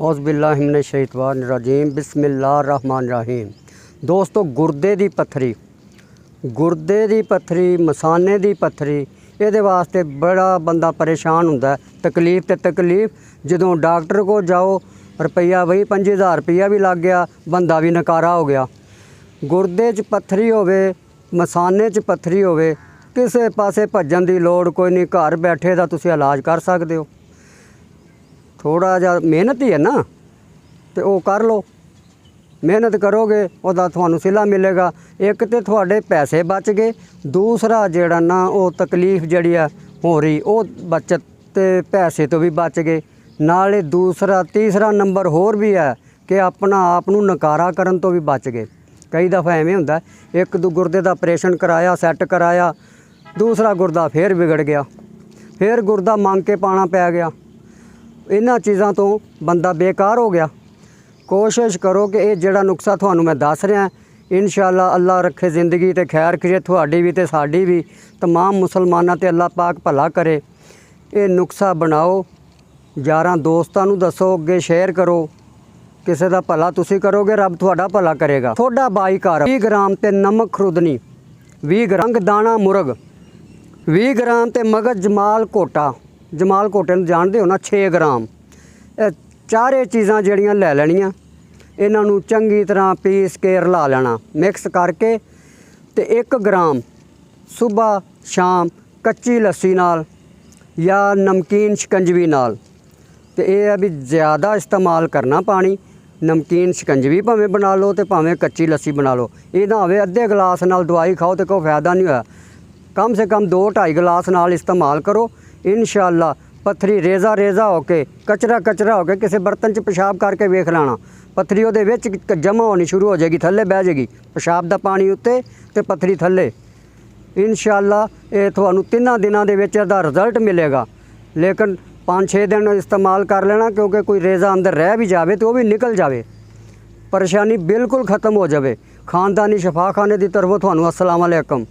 औज़ुबिल्लाहिमिनश्शैतानिर्रजीम बिस्मिल्लाहिर्रहमानिर्रहीम। दोस्तों, गुर्दे की पत्थरी मसाने की पत्थरी ये वास्ते बड़ा बंदा परेशान हुंदा। तकलीफ तो तकलीफ, जदों डॉक्टर को जाओ रुपया 20-25 रुपया भी लग गया, बंदा भी नकारा हो गया। गुर्दे च पत्थरी होवे, मसाने च पत्थरी होवे, किसी पासे भज्जन की लोड़ कोई नहीं, घर बैठे दा तुसीं इलाज कर सकते हो। थोड़ा जा मेहनत ही है ना, तो वो कर लो। मेहनत करोगे उहदा तुहानूं सिला मिलेगा। एक तो थोड़े पैसे बच गए, दूसरा जिहड़ा ना वो तकलीफ जिहड़ी है हो रही वो बचत ते पैसे तो भी बच गए। नाले दूसरा तीसरा नंबर होर भी है कि अपना आप नूं नकारा करन तो भी बच गए। कई दफ़ा एवें हुंदा, एक दो गुर्दे का ऑपरेशन कराया, सैट कराया, दूसरा गुर्दा फिर बिगड़ गया, फिर गुर्दा मंग के पाना पै गया। इन्हां चीज़ों तो बंदा बेकार हो गया। कोशिश करो कि ये जिहड़ा नुस्खा तुहानूं मैं दस रहा, इंशाअल्लाह अल्लाह रखे ज़िंदगी ते खैर करे, तुहाडी भी ते साडी भी, तमाम मुसलमानां ते अल्लाह पाक भला करे। ये नुस्खा बनाओ, यारां दोस्तां नूं दसो, अगे शेयर करो। किसी का भला तुसीं करोगे, रब तुहाडा भला करेगा। थोड़ा बाईकार 20 ग्राम ते नमक खुरदनी, 20 ग्राम दाना मुर्ग, 20 ग्राम ते मगज जमाल कोटा, जमाल कोटे नूं जानदे हो ना, 6 ग्राम। चारे चीज़ां जिहड़ियां लै लैणियां, इन्हां नूं चंगी तरह पीस के रला लेना, मिक्स करके ते 1 ग्राम सुबह शाम कच्ची लस्सी नाल या नमकीन शिकंजवी नाल। ते ये है भी ज़्यादा इस्तेमाल करना पानी। नमकीन शिकंजवी भावें बना लो तो भावें कच्ची लस्सी बना लो। ये ना होवे अद्धे गिलास नाल दवाई खाओ तो कोई फायदा नहीं होया। कम से कम 2-2.5 गिलास नाल इस्तेमाल करो। इंशाअल्लाह पत्थरी रेजा रेजा होके, कचरा कचरा होके किसी बर्तन च पेशाब करके वेख लेना, पत्थरी उहदे विच जमा होनी शुरू हो जाएगी, थल्ले बह जाएगी। पेशाब दा पानी उत्ते ते पत्थरी थल्ले। इंशाअल्लाह ये तुहानूं 3 दिनां दे विच इहदा रिजल्ट मिलेगा। लेकिन 5-6 दिन इस्तेमाल कर लेना, क्योंकि कोई रेजा अंदर रह भी जाए तो वह भी निकल जाए, परेशानी बिल्कुल ख़त्म हो जाए। खानदानी शफाखाने की तरफों तुहानूं अस्सलाम वालेकुम।